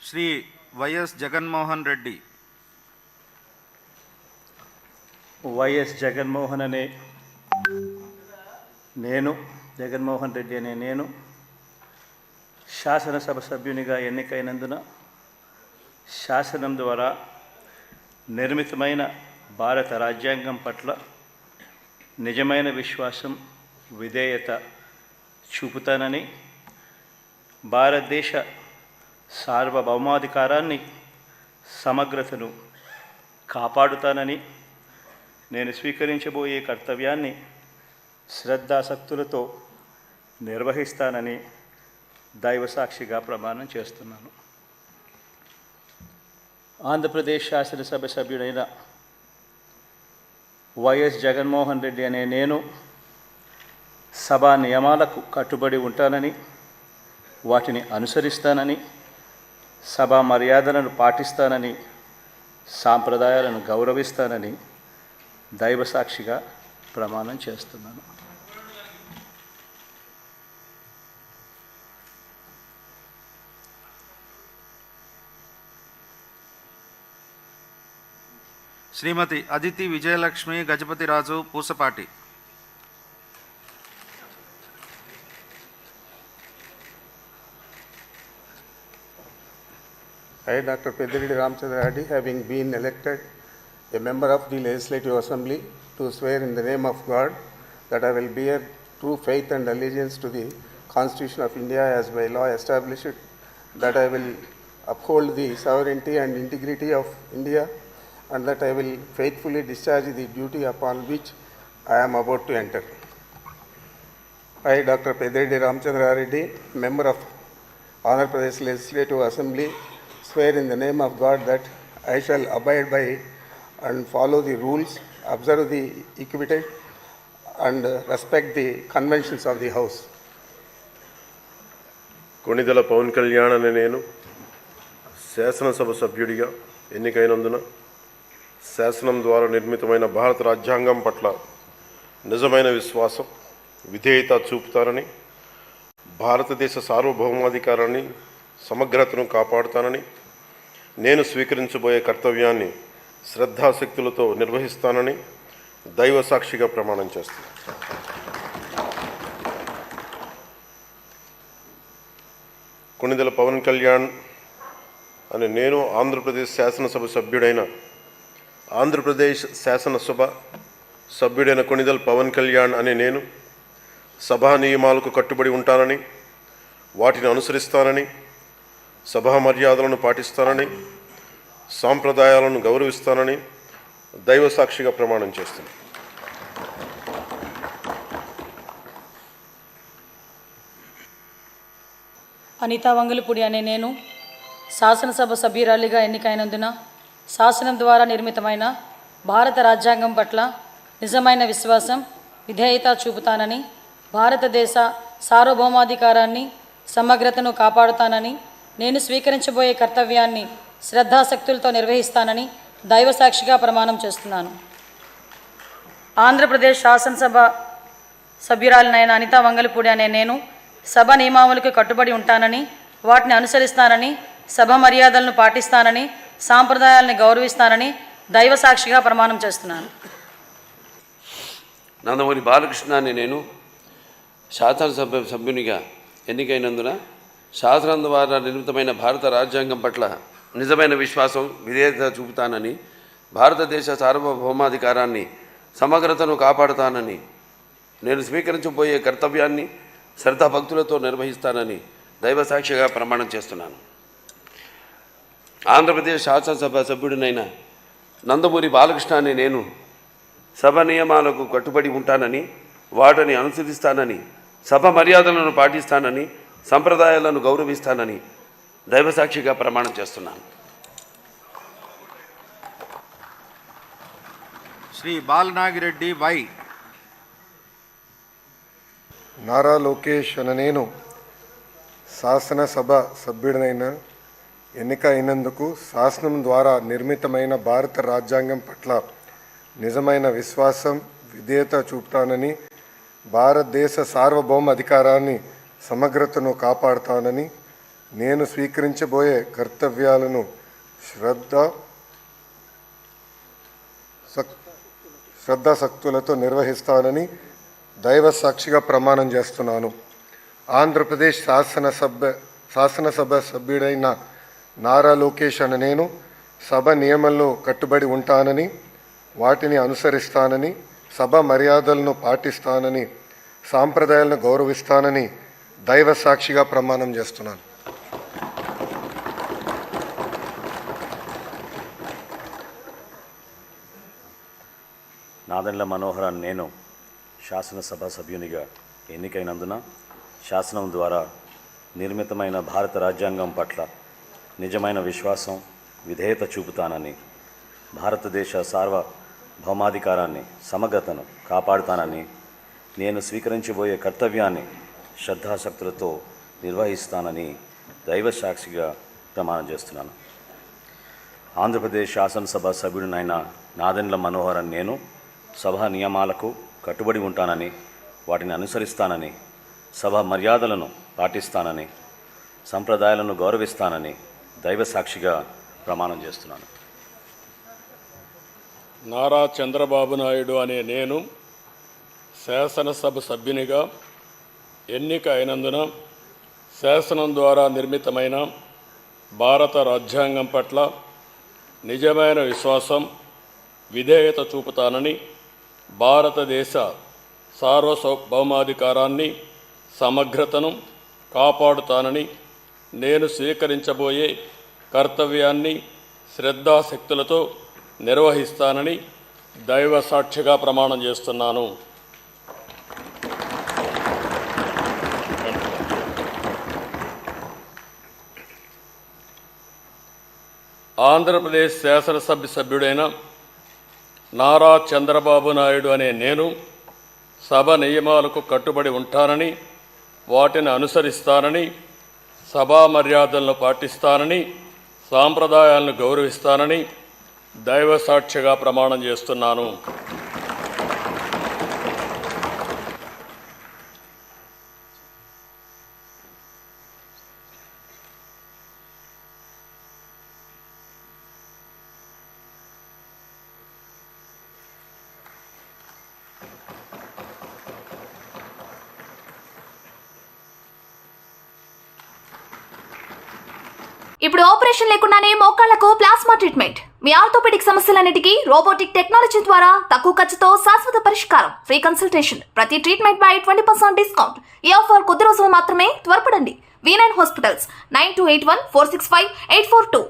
Shri YS Jaganmohan Reddy. YS Jaganmohan అనే నేను, జగన్మోహన్ రెడ్డి అనే నేను శాసనసభ సభ్యునిగా ఎన్నికైనందున శాసనం ద్వారా నిర్మితమైన భారత రాజ్యాంగం పట్ల నిజమైన విశ్వాసం, విధేయత చూపుతానని, భారతదేశ సార్వభౌమాధికారాన్ని, సమగ్రతను కాపాడుతానని, నేను స్వీకరించబోయే కర్తవ్యాన్ని శ్రద్ధాసక్తులతో నిర్వహిస్తానని దైవసాక్షిగా ప్రమాణం చేస్తున్నాను. ఆంధ్రప్రదేశ్ శాసనసభ సభ్యుడైన వైఎస్ జగన్మోహన్ రెడ్డి అనే నేను సభా నియమాలకు కట్టుబడి ఉంటానని, వాటిని అనుసరిస్తానని, సభా మర్యాదలను పాటిస్తానని, సాంప్రదాయాలను గౌరవిస్తానని దైవసాక్షిగా ప్రమాణం చేస్తున్నాను. శ్రీమతి Aditi Vijayalakshmi Gajapathiraju Pusapati. I, Dr. Pediridi Ramchandra Reddy, having been elected a member of the Legislative Assembly, to swear in the name of God that I will bear true faith and allegiance to the Constitution of India as by law established, that I will uphold the sovereignty and integrity of India, and that I will faithfully discharge the duty upon which I am about to enter. I, Dr. Pediridi Ramchandra Reddy, member of Andhra Pradesh Legislative Assembly, swear in the name of God that I shall abide by and follow the rules, observe the equity, and respect the conventions of the House. Konidela Pawan Kalyan అనే నేను శాసనసభ సభ్యుడిగా ఎన్నికైనందున శాసనం ద్వారా నిర్మితమైన భారత రాజ్యాంగం పట్ల నిజమైన విశ్వాసం, విధేయత చూపుతానని, భారతదేశ సార్వభౌమాధికారాన్ని, సమగ్రతను కాపాడుతానని, నేను స్వీకరించబోయే కర్తవ్యాన్ని శ్రద్ధాశక్తులతో నిర్వహిస్తానని దైవసాక్షిగా ప్రమాణం చేస్తాను. కొణిదెల పవన్ కళ్యాణ్ అనే నేను ఆంధ్రప్రదేశ్ శాసనసభ సభ్యుడైన కొణిదెల పవన్ కళ్యాణ్ అనే నేను సభా నియమాలకు కట్టుబడి ఉంటానని, వాటిని అనుసరిస్తానని, సభా మర్యాదలను పాటిస్తానని, సాంప్రదాయాలను గౌరవిస్తానని దైవసాక్షిగా ప్రమాణం చేస్తాను. అనితా వంగలపూడి అనే నేను శాసనసభ సభ్యురాలిగా ఎన్నికైనందున శాసనం ద్వారా నిర్మితమైన భారత రాజ్యాంగం పట్ల నిజమైన విశ్వాసం, విధేయత చూపుతానని, భారతదేశ సార్వభౌమాధికారాన్ని, సమగ్రతను కాపాడుతానని, నేను స్వీకరించబోయే కర్తవ్యాన్ని శ్రద్ధాశక్తులతో నిర్వహిస్తానని దైవసాక్షిగా ప్రమాణం చేస్తున్నాను. ఆంధ్రప్రదేశ్ శాసనసభ సభ్యురాలినైన అనితా వంగలపూడి అనే నేను సభ నియమావళికి కట్టుబడి ఉంటానని, వాటిని అనుసరిస్తానని, సభ మర్యాదలను పాటిస్తానని, సాంప్రదాయాలను గౌరవిస్తానని దైవసాక్షిగా ప్రమాణం చేస్తున్నాను. నందమూరి బాలకృష్ణ అనే నేను శాసనసభ సభ్యునిగా ఎన్నికైనందున శాసనం ద్వారా నిర్మితమైన భారత రాజ్యాంగం పట్ల నిజమైన విశ్వాసం, విధేయత చూపుతానని, భారతదేశ సార్వభౌమాధికారాన్ని, సమగ్రతను కాపాడుతానని, నేను స్వీకరించబోయే కర్తవ్యాన్ని శ్రద్ధాభక్తులతో నిర్వహిస్తానని దైవసాక్షిగా ప్రమాణం చేస్తున్నాను. ఆంధ్రప్రదేశ్ శాసనసభ సభ్యుడినైన నందమూరి బాలకృష్ణ అనే నేను సభ నియమాలకు కట్టుబడి ఉంటానని, వాటిని అనుసరిస్తానని, సభ మర్యాదలను పాటిస్తానని, సంప్రదాయాలను గౌరవిస్తానని దైవసాక్షిగా ప్రమాణం చేస్తున్నాను. శ్రీ బాలనాగిరెడ్డి వై. నారా లోకేష్ అనే నేను శాసనసభ సభ్యుడినైన ఎన్నిక అయినందుకు శాసనం ద్వారా నిర్మితమైన భారత రాజ్యాంగం పట్ల నిజమైన విశ్వాసం, విధేయత చూపుతానని, భారతదేశ సార్వభౌమ అధికారాన్ని, సమగ్రతను కాపాడుతానని నేను స్వీకరించబోయే కర్తవ్యాలను శ్రద్ధాసక్తులతో నిర్వహిస్తానని దైవ సాక్షిగా ప్రమాణం చేస్తున్నాను. ఆంధ్రప్రదేశ్ శాసనసభ సభ్యుడైన నారా లోకేష్ అనే నేను సభ నియమాలను కట్టుబడి ఉంటానని, వాటిని అనుసరిస్తానని, సభ మర్యాదలను పాటిస్తానని, సాంప్రదాయాలను గౌరవిస్తానని దైవ సాక్షిగా ప్రమాణం చేస్తున్నాను. నాదెండ్ల మనోహర్ అనే నేను శాసనసభ సభ్యునిగా ఎన్నికైనందున శాసనం ద్వారా నిర్మితమైన భారత రాజ్యాంగం పట్ల నిజమైన విశ్వాసం, విధేయత చూపుతానని, భారతదేశ సార్వభౌమాధికారాన్ని, సమగ్రతను కాపాడుతానని, నేను స్వీకరించబోయే కర్తవ్యాన్ని శ్రద్ధాసక్తులతో నిర్వహిస్తానని దైవ సాక్షిగా ప్రమాణం చేస్తున్నాను. ఆంధ్రప్రదేశ్ శాసనసభ సభ్యుడినైన నాదెండ్ల మనోహర్ అనే నేను సభ నియమాలకు కట్టుబడి ఉంటానని, వాటిని అనుసరిస్తానని, సభ మర్యాదలను పాటిస్తానని, సంప్రదాయాలను గౌరవిస్తానని దైవ సాక్షిగా ప్రమాణం చేస్తున్నాను. నారా చంద్రబాబు నాయుడు అనే నేను శాసనసభ సభ్యునిగా ఎన్నిక అయినందున శాసనం ద్వారా నిర్మితమైన భారత రాజ్యాంగం పట్ల నిజమైన విశ్వాసం, విధేయత చూపుతానని, భారతదేశ సార్వభౌమాధికారాన్ని, సమగ్రతను కాపాడుతానని, నేను స్వీకరించబోయే కర్తవ్యాన్ని శ్రద్ధాశక్తులతో నిర్వహిస్తానని దైవ సాక్షిగా ప్రమాణం చేస్తున్నాను. ఆంధ్రప్రదేశ్ శాసనసభ సభ్యుడైన నారా చంద్రబాబు నాయుడు అనే నేను సభ నియమాలకు కట్టుబడి ఉంటానని, వాటిని అనుసరిస్తానని, సభా మర్యాదలను పాటిస్తానని, సాంప్రదాయాలను గౌరవిస్తానని దైవ సాక్షిగా ప్రమాణం చేస్తున్నాను. ఇప్పుడు ఆపరేషన్ లేకుండానే మోకాళ్లకు ప్లాస్మా ట్రీట్మెంట్. మీ ఆర్థోపెడిక్ సమస్యలన్నిటికీ రోబోటిక్ టెక్నాలజీ ద్వారా తక్కువ ఖర్చుతో శాశ్వత పరిష్కారం. Free consultation. ప్రతి ట్రీట్మెంట్ పై 20% డిస్కౌంట్. ఈ ఆఫర్ కొద్ది రోజులు మాత్రమే. త్వరపడండి. V9 hospitals 9281465842.